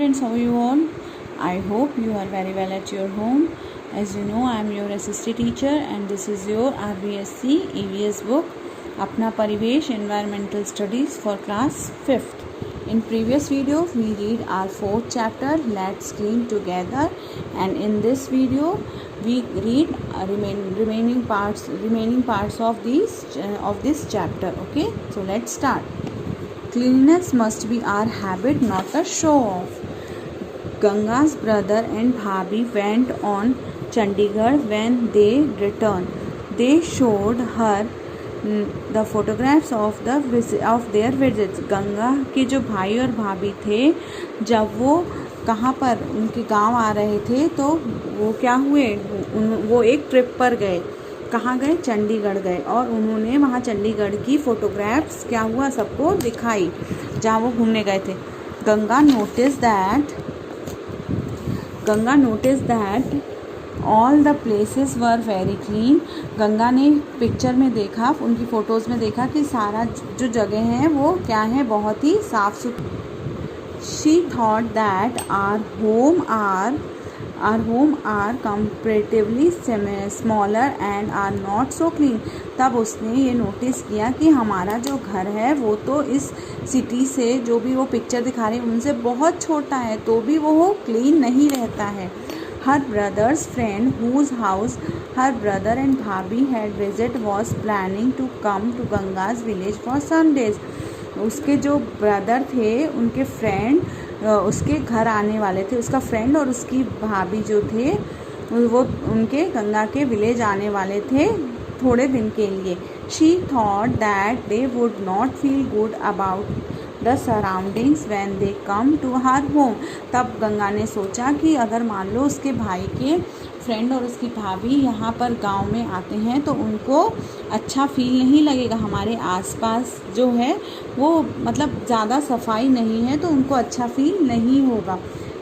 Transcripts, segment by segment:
students, how are you all? I hope you are very well at your home. As you know, I am your assistant teacher and this is your RBSC EVS book Apna Parivesh Environmental Studies for class 5th. In previous video we read our 4th chapter, Let's Clean Together, and in this video we read remaining parts of this chapter. Okay, so let's start. Cleanliness must be our habit, not a show off. Ganga's brother and Bhabhi went on Chandigarh. When they returned, they showed her the photographs of their visits. Ganga के जो भाई और भाभी थे, जब वो कहाँ पर उनके गांव आ रहे थे तो वो क्या हुए, वो एक ट्रिप पर गए. कहाँ गए? चंडीगढ़ गए, और उन्होंने वहाँ चंडीगढ़ की फ़ोटोग्राफ्स क्या हुआ सबको दिखाई जहाँ वो घूमने गए थे. Ganga notice that all the places were very clean. Ganga ने पिक्चर में देखा, उनकी फ़ोटोज़ में देखा कि सारा जो जगह है वो क्या है, बहुत ही साफ़ सुथरा. She thought that our home are comparatively smaller and are not so clean. तब उसने ये नोटिस किया कि हमारा जो घर है वो तो इस सिटी से, जो भी वो पिक्चर दिखा रहे हैं उनसे बहुत छोटा है, तो भी वो क्लीन नहीं रहता है. Her brother's friend whose house her brother and Bhabhi had visited was planning to come to Ganga's village for some days. उसके जो ब्रदर थे, उनके फ्रेंड उसके घर आने वाले थे. उसका फ्रेंड और उसकी भाभी जो थे वो उनके गंगा के विलेज आने वाले थे थोड़े दिन के लिए. She thought that they would not feel good about the surroundings when they come to her home. तब गंगा ने सोचा कि अगर मान लो उसके भाई के फ्रेंड और उसकी भाभी यहाँ पर गांव में आते हैं तो उनको अच्छा फील नहीं लगेगा. हमारे आसपास जो है वो मतलब ज़्यादा सफाई नहीं है तो उनको अच्छा फील नहीं होगा.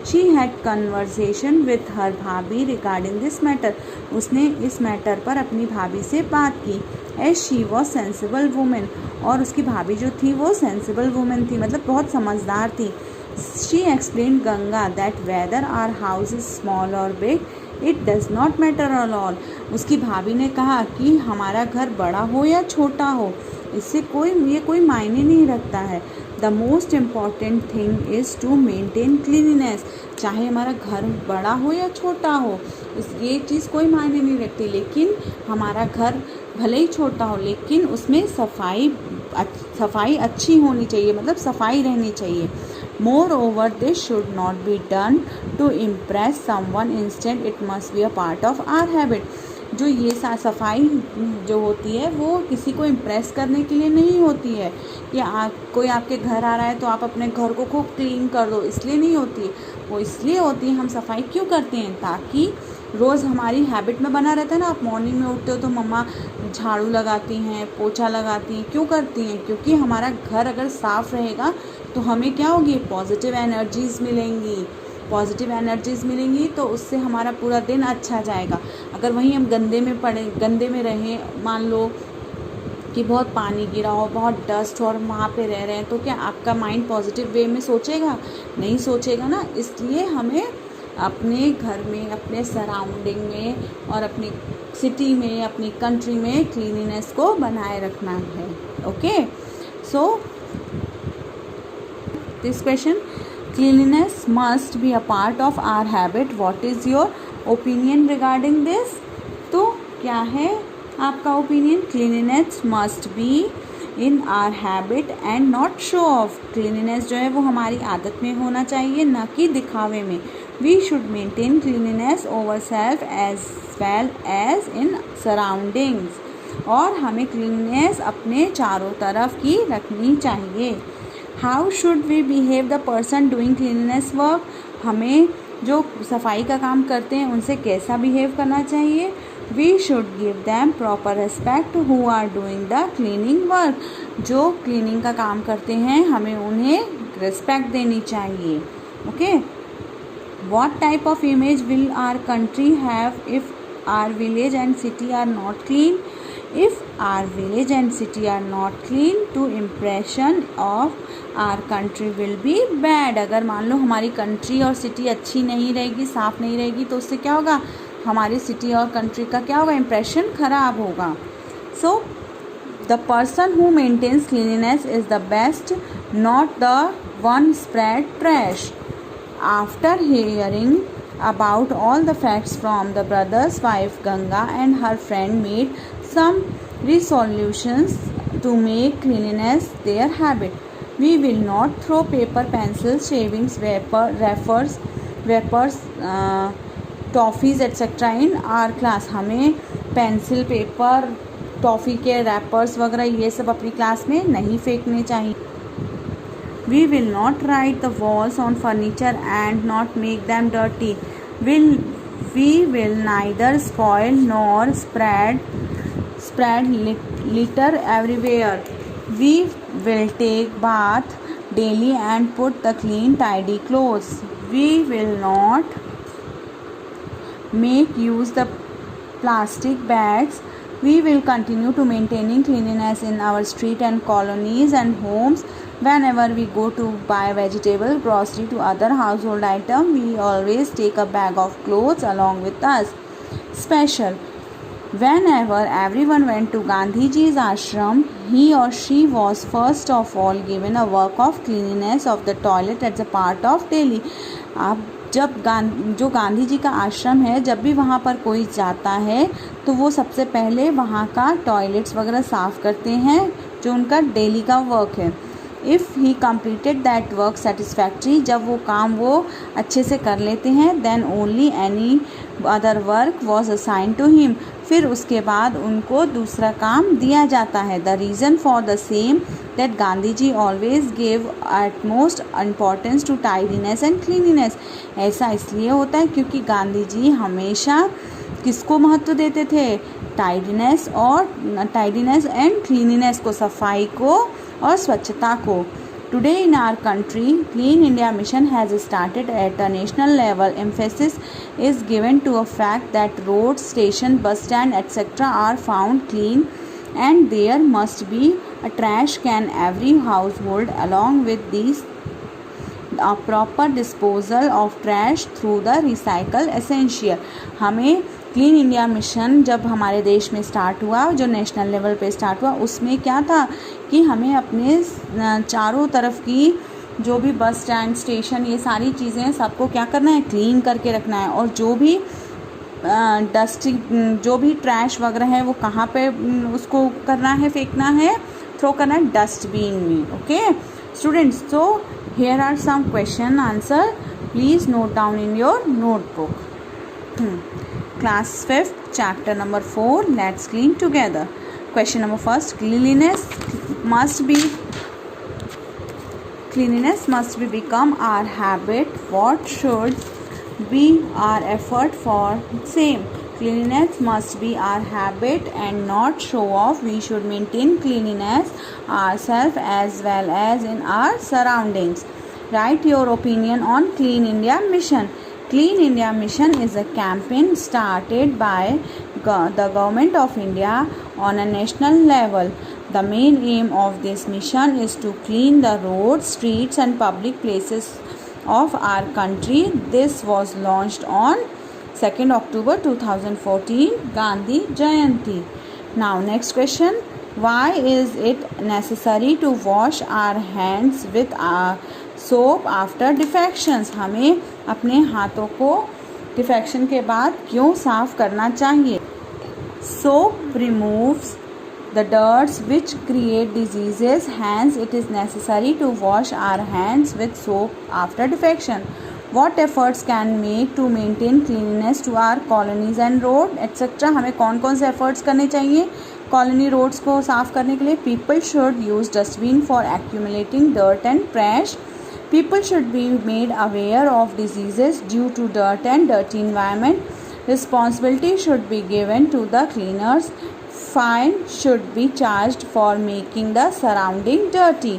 She had conversation with her भाभी रिगार्डिंग दिस मैटर. उसने इस मैटर पर अपनी भाभी से बात की. As she was sensible women, और उसकी भाभी जो थी वो सेंसिबल वुमेन थी, मतलब बहुत समझदार थी. She explain Ganga that whether our house is small और big it does not matter all. उसकी भाभी ने कहा कि हमारा घर बड़ा हो या छोटा हो, इससे कोई मायने नहीं रखता है. The most important thing is to maintain cleanliness. चाहे हमारा घर बड़ा हो या छोटा हो, ये चीज़ कोई मायने नहीं रखती, लेकिन हमारा घर भले ही छोटा हो लेकिन उसमें सफाई अच्छी होनी चाहिए, मतलब सफाई रहनी चाहिए. Moreover, this should not be done to impress someone. Instead, it must be a part of our habit. जो ये सफाई जो होती है वो किसी को इम्प्रेस करने के लिए नहीं होती है कि कोई आपके घर आ रहा है तो आप अपने घर को खूब क्लीन कर दो, इसलिए नहीं होती है. वो इसलिए होती है, हम सफाई क्यों करते हैं, ताकि रोज़ हमारी हैबिट में बना रहता है ना. आप मॉर्निंग में उठते हो तो मम्मा झाड़ू लगाती हैं, पोछा लगाती हैं, क्यों करती हैं? क्योंकि हमारा घर अगर साफ़ रहेगा तो हमें क्या होगी, पॉजिटिव एनर्जीज़ मिलेंगी तो उससे हमारा पूरा दिन अच्छा जाएगा. अगर वहीं हम गंदे में रहें, मान लो कि बहुत पानी गिरा हो, बहुत डस्ट हो और वहाँ पे रह रहे हैं, तो क्या आपका माइंड पॉजिटिव वे में सोचेगा? नहीं सोचेगा ना. इसलिए हमें अपने घर में, अपने सराउंडिंग में और अपनी सिटी में, अपनी कंट्री में क्लीनिनेस को बनाए रखना है. Okay, so this question, cleanliness must be a part of our habit. What is your opinion regarding this? तो क्या है आपका opinion? Cleanliness must be in our habit and not show off. Cleanliness जो है वो हमारी आदत में होना चाहिए, ना कि दिखावे में. We should maintain cleanliness ourselves as well as in surroundings. और हमें cleanliness अपने चारों तरफ की रखनी चाहिए. How should we behave the person doing cleanliness work? हमें जो सफाई का काम करते हैं उनसे कैसा बिहेव करना चाहिए? We should give them proper respect who are doing the cleaning work. जो क्लीनिंग का काम करते हैं हमें उन्हें रिस्पेक्ट देनी चाहिए. Okay? What type of image will our country have if our village and city are not clean? If our village and city are not clean, to impression of our country will be bad. अगर मान लो हमारी country और city अच्छी नहीं रहेगी, साफ़ नहीं रहेगी, तो उससे क्या होगा, हमारी सिटी और कंट्री का क्या होगा, इम्प्रेशन खराब होगा. So the person who maintains cleanliness is the best, not the one spread trash. After hearing about all the facts from the brother's wife, Ganga and her friend made some resolutions to make cleanliness their habit. We will not throw paper, pencils, shavings, wrappers, toffees etcetera in are class. हमें pencil, paper, toffee के rappers वगैरह ये सब अपनी class में नहीं फेंकने चाहिए. We will not write the walls on furniture and not make them dirty. We will neither spoil nor spread litter everywhere. We will take bath daily and put the clean, tidy clothes. We will not make use the plastic bags. We will continue to maintaining cleanliness in our street and colonies and homes. Whenever we go to buy vegetable, grocery to other household item, we always take a bag of clothes along with us. Special. Whenever everyone went to Gandhiji's ashram, he or she was first of all given a work of cleanliness of the toilet as a part of daily. अब जब जो गांधी जी का आश्रम है, जब भी वहाँ पर कोई जाता है तो वो सबसे पहले वहाँ का टॉयलेट्स वगैरह साफ़ करते हैं, जो उनका डेली का वर्क है. If he completed that work satisfactory, जब वो काम वो अच्छे से कर लेते हैं, then only any other work was assign to him, फिर उसके बाद उनको दूसरा काम दिया जाता है. The reason for the same that Gandhi ji always gave utmost importance to tidiness and cleanliness. ऐसा इसलिए होता है क्योंकि गांधी जी हमेशा किसको महत्व देते थे, टाइडीनेस एंड क्लीनिनेस को, सफाई को और स्वच्छता को. Today in our country, Clean India Mission has started at a national level. Emphasis is given to a fact that roads, station, bus stand, etc. are found clean, and there must be a trash can every household. Along with these, a proper disposal of trash through the recycle essential. हमें clean India mission जब हमारे देश में start हुआ, जो national level पे start हुआ, उसमें क्या था कि हमें अपने चारों तरफ की जो भी बस स्टैंड, स्टेशन, ये सारी चीज़ें सबको क्या करना है, क्लीन करके रखना है. और जो भी जो भी ट्रैश वगैरह है वो कहाँ पे उसको करना है, फेंकना है, थ्रो करना है, डस्टबिन में. Okay students, so here are some question answer. Please note down in your notebook. Class 5th, chapter number 4, let's clean together. Question number 1, cleanliness must be become our habit. What should be our effort for same? Cleanliness must be our habit and not show off. We should maintain cleanliness ourselves as well as in our surroundings. Write your opinion on Clean India Mission. Clean India Mission is a campaign started by the Government of India on a national level. The main aim of this mission is to clean the roads, streets and public places of our country. This was launched on 2nd October 2014, Gandhi Jayanti. Now next question. Why is it necessary to wash our hands with soap after defections? हमें अपने हाथों को defection के बाद क्यों साफ़ करना चाहिए? Soap removes the dirts which create diseases, hence it is necessary to wash our hands with soap after defecation. What efforts can make to maintain cleanness to our colonies and road etcetera? हमें कौन कौन से efforts करने चाहिए colony roads को साफ़ करने के लिए? People should use dustbin for accumulating dirt and trash. People should be made aware of diseases due to dirt and dirty environment. Responsibility should be given to the cleaners. Fine should be charged for making the surrounding dirty.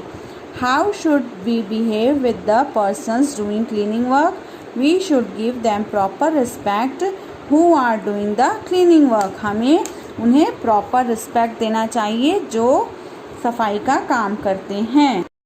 How should we behave with the persons doing cleaning work? We should give them proper respect who are doing the cleaning work. हमें उन्हें proper respect देना चाहिए जो सफाई का काम करते हैं।